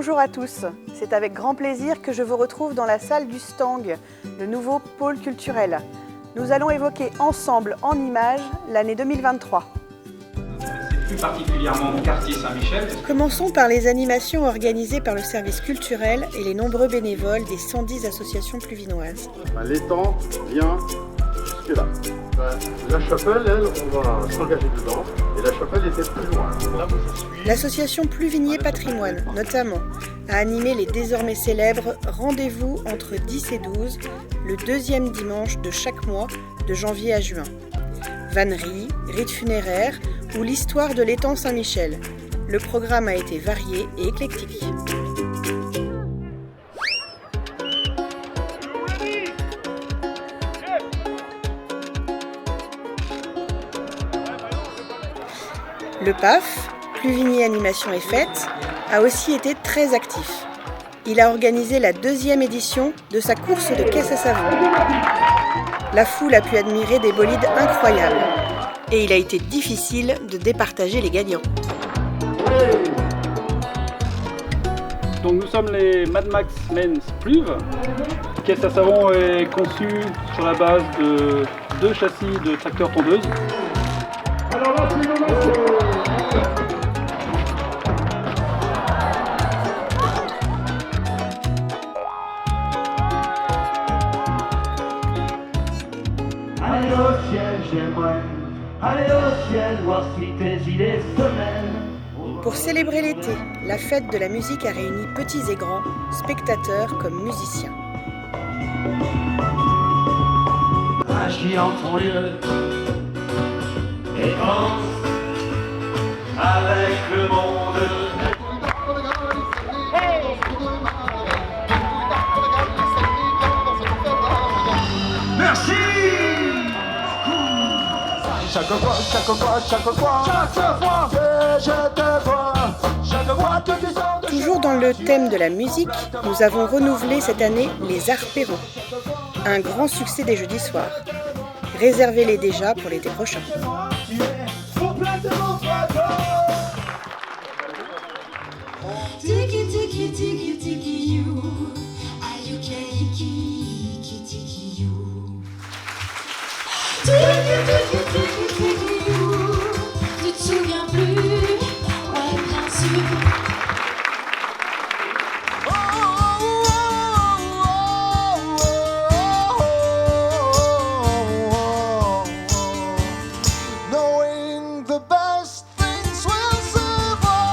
Bonjour à tous, c'est avec grand plaisir que je vous retrouve dans la salle du Stang, le nouveau pôle culturel. Nous allons évoquer ensemble en images l'année 2023. Plus particulièrement au quartier Saint-Michel. Commençons par les animations organisées par le service culturel et les nombreux bénévoles des 110 associations pluvinoises. L'étang vient jusque là. La chapelle, elle, on va s'engager dedans. Et la chapelle était plus loin. Là, l'association Pluvigné Patrimoine, notamment, a animé les désormais célèbres Rendez-vous entre 10 et 12, le deuxième dimanche de chaque mois, de janvier à juin. Vannerie, rites funéraires ou l'histoire de l'étang Saint-Michel. Le programme a été varié et éclectique. Le PAF, Pluvigné Animation et Fête, a aussi été très actif. Il a organisé la deuxième édition de sa course de caisse à savon. La foule a pu admirer des bolides incroyables. Et il a été difficile de départager les gagnants. Donc nous sommes les Mad Max Men's Pluve. Caisse à savon est conçue sur la base de 2 châssis de tracteurs tondeuses. alors là, c'est allez au ciel, j'aimerais aller au ciel, voir si tes idées se mènent. Pour célébrer l'été, la fête de la musique a réuni petits et grands, spectateurs comme musiciens. Agis en ton lieu et pense avec le monde. Merci. chaque fois que je te vois, chaque fois que tu sors de Toujours dans le thème de la musique, nous avons renouvelé cette année les Arpéros, un grand succès des jeudis soirs. Réservez-les déjà pour l'été prochain. tu es complètement Tiki tiki tiki tiki you, ayuki tiki tiki you. Tiki tiki tiki tiki you, tu te souviens plus? Ouais, bien sûr. knowing the best things will survive.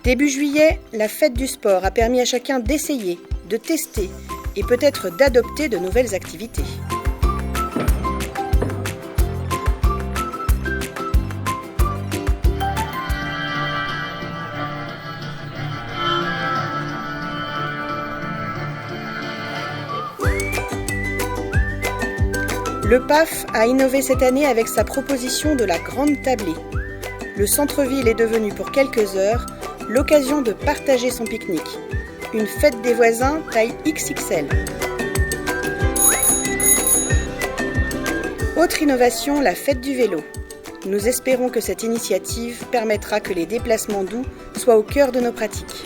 Début juillet, la fête du sport a permis à chacun d'essayer, de tester et peut-être d'adopter de nouvelles activités. Le PAF a innové cette année avec sa proposition de la Grande Tablée. Le centre-ville est devenu pour quelques heures l'occasion de partager son pique-nique. Une fête des voisins taille XXL. Autre innovation, la fête du vélo. Nous espérons que cette initiative permettra que les déplacements doux soient au cœur de nos pratiques.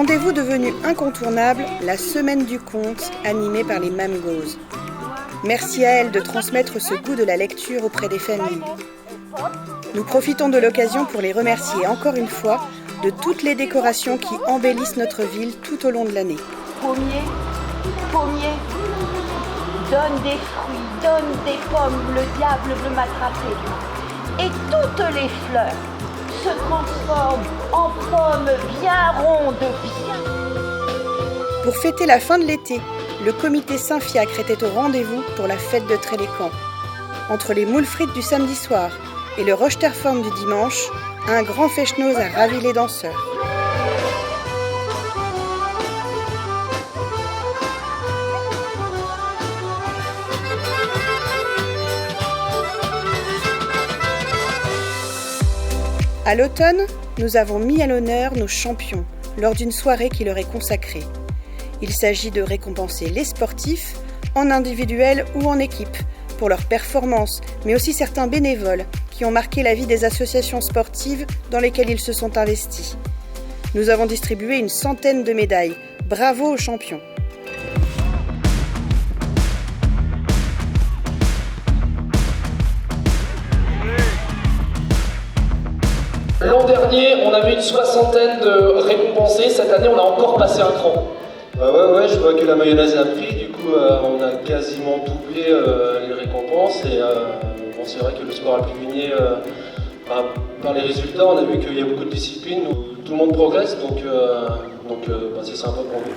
Rendez-vous devenu incontournable, la Semaine du Conte, animée par les Mamgos. Merci à elles de transmettre ce goût de la lecture auprès des familles. Nous profitons de l'occasion pour les remercier encore une fois de toutes les décorations qui embellissent notre ville tout au long de l'année. Pommier, pommier, donne des fruits, donne des pommes, le diable veut m'attraper. Et toutes les fleurs se transforment en pommes bien rondes, bien. Pour fêter la fin de l'été, le comité Saint-Fiacre était au rendez-vous pour la fête de Trélécan. Entre les moules frites du samedi soir et le Rocheterform du dimanche, un grand fèche-noz a ravi les danseurs. À l'automne, nous avons mis à l'honneur nos champions lors d'une soirée qui leur est consacrée. Il s'agit de récompenser les sportifs, en individuel ou en équipe, pour leurs performances, mais aussi certains bénévoles qui ont marqué la vie des associations sportives dans lesquelles ils se sont investis. Nous avons distribué une centaine de médailles. Bravo aux champions! L'an dernier, on avait une soixantaine de récompensés. Cette année, on a encore passé un cran. Ouais, je vois que la mayonnaise a pris. Du coup, on a quasiment doublé les récompenses. Et bon, c'est vrai que le sport alpivinier, par les résultats, on a vu qu'il y a beaucoup de disciplines où tout le monde progresse. Donc c'est sympa pour nous.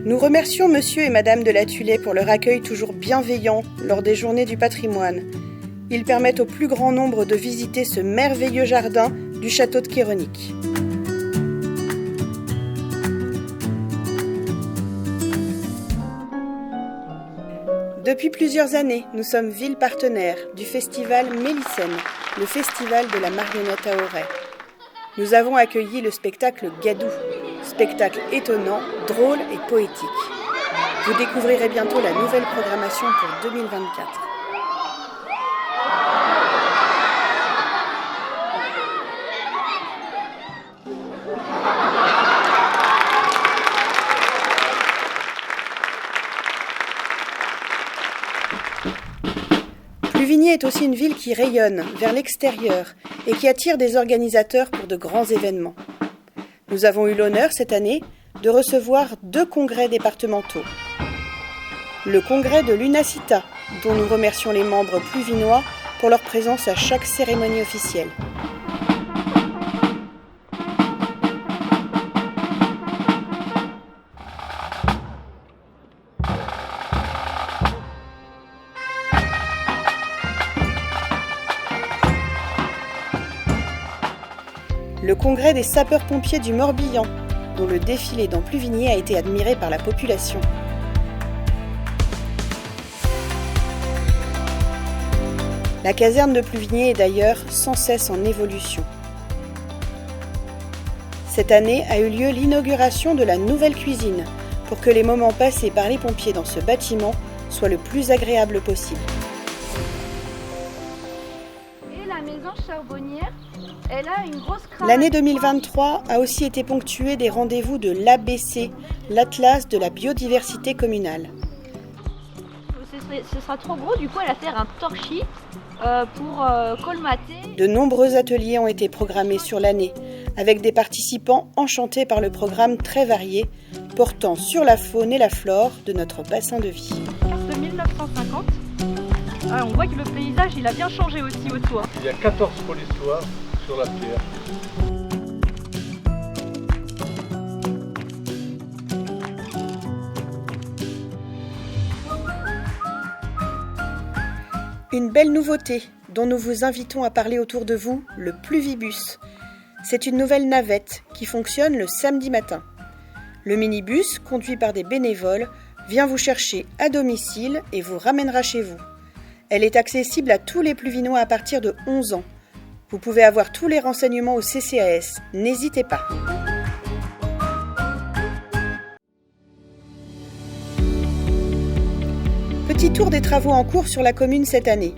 Nous remercions Monsieur et Madame de la Tulée pour leur accueil toujours bienveillant lors des Journées du patrimoine. Ils permettent au plus grand nombre de visiter ce merveilleux jardin du château de Kéronich. Depuis plusieurs années, nous sommes ville partenaire du festival Mélicène, le festival de la marionnette à Auray. Nous avons accueilli le spectacle Gadou, spectacle étonnant, drôle et poétique. Vous découvrirez bientôt la nouvelle programmation pour 2024. Pluvigné est aussi une ville qui rayonne vers l'extérieur et qui attire des organisateurs pour de grands événements. Nous avons eu l'honneur cette année de recevoir 2 congrès départementaux. Le congrès de l'UNACITA, dont nous remercions les membres pluvinois pour leur présence à chaque cérémonie officielle. Le congrès des sapeurs-pompiers du Morbihan, dont le défilé dans Pluvigné a été admiré par la population. La caserne de Pluvigné est d'ailleurs sans cesse en évolution. Cette année a eu lieu l'inauguration de la nouvelle cuisine pour que les moments passés par les pompiers dans ce bâtiment soient le plus agréables possible. Et la maison charbonnière, elle a une grosse cravate. L'année 2023 a aussi été ponctuée des rendez-vous de l'ABC, l'Atlas de la biodiversité communale. Ce sera trop gros, du coup elle va faire un torchis pour colmater. De nombreux ateliers ont été programmés sur l'année, avec des participants enchantés par le programme très varié, portant sur la faune et la flore de notre bassin de vie. De 1950, on voit que le paysage il a bien changé aussi autour. Il y a 14 polissoirs sur la pierre. Une belle nouveauté dont nous vous invitons à parler autour de vous, le Pluvibus. C'est une nouvelle navette qui fonctionne le samedi matin. Le minibus, conduit par des bénévoles, vient vous chercher à domicile et vous ramènera chez vous. Elle est accessible à tous les Pluvinois à partir de 11 ans. Vous pouvez avoir tous les renseignements au CCAS, n'hésitez pas. Petit tour des travaux en cours sur la commune cette année.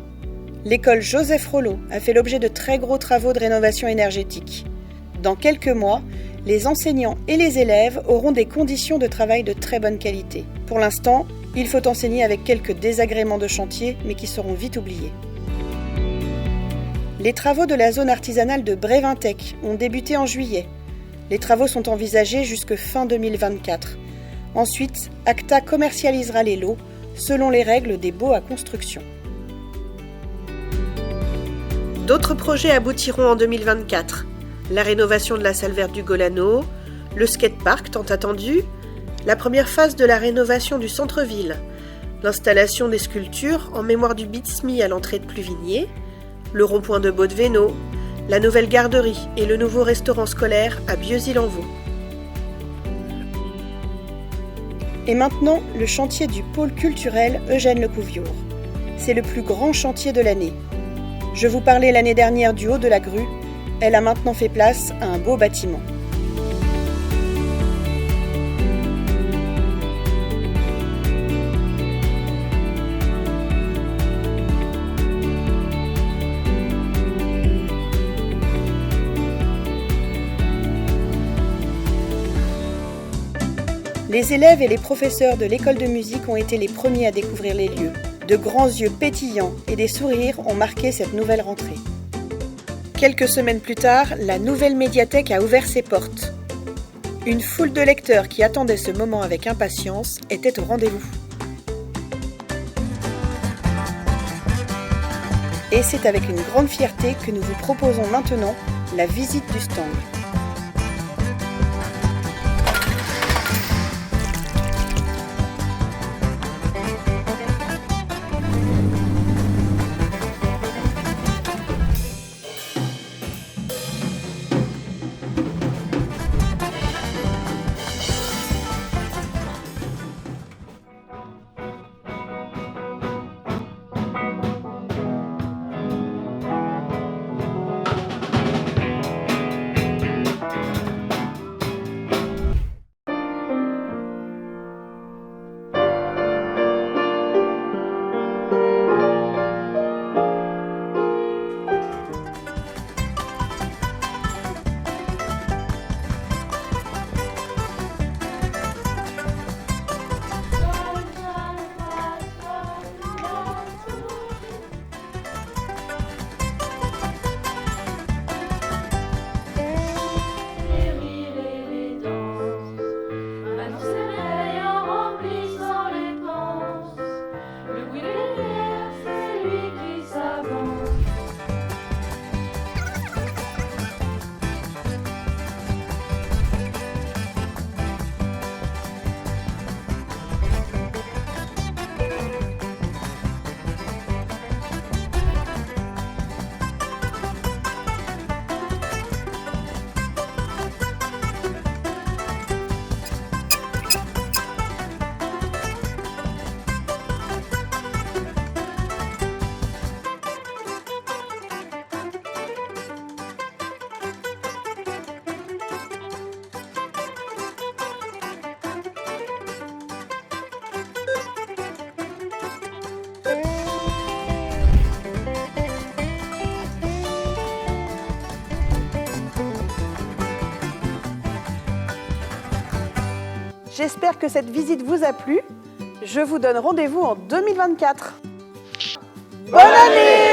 L'école Joseph Rollo a fait l'objet de très gros travaux de rénovation énergétique. Dans quelques mois, les enseignants et les élèves auront des conditions de travail de très bonne qualité. Pour l'instant, il faut enseigner avec quelques désagréments de chantier, mais qui seront vite oubliés. Les travaux de la zone artisanale de Brévintec ont débuté en juillet. Les travaux sont envisagés jusque fin 2024. Ensuite, Acta commercialisera les lots selon les règles des baux à construction. D'autres projets aboutiront en 2024. La rénovation de la salle verte du Golano, le skatepark tant attendu, la première phase de la rénovation du centre-ville, l'installation des sculptures en mémoire du Bitsmi à l'entrée de Pluvigné, le rond-point de Baudeveno, la nouvelle garderie et le nouveau restaurant scolaire à Bieuzy-Lenvaux. Et maintenant, le chantier du pôle culturel Eugène Lecouvior. C'est le plus grand chantier de l'année. Je vous parlais l'année dernière du haut de la grue, elle a maintenant fait place à un beau bâtiment. Les élèves et les professeurs de l'école de musique ont été les premiers à découvrir les lieux. De grands yeux pétillants et des sourires ont marqué cette nouvelle rentrée. Quelques semaines plus tard, la nouvelle médiathèque a ouvert ses portes. Une foule de lecteurs qui attendaient ce moment avec impatience était au rendez-vous. Et c'est avec une grande fierté que nous vous proposons maintenant la visite du stand. J'espère que cette visite vous a plu. Je vous donne rendez-vous en 2024. Bonne année!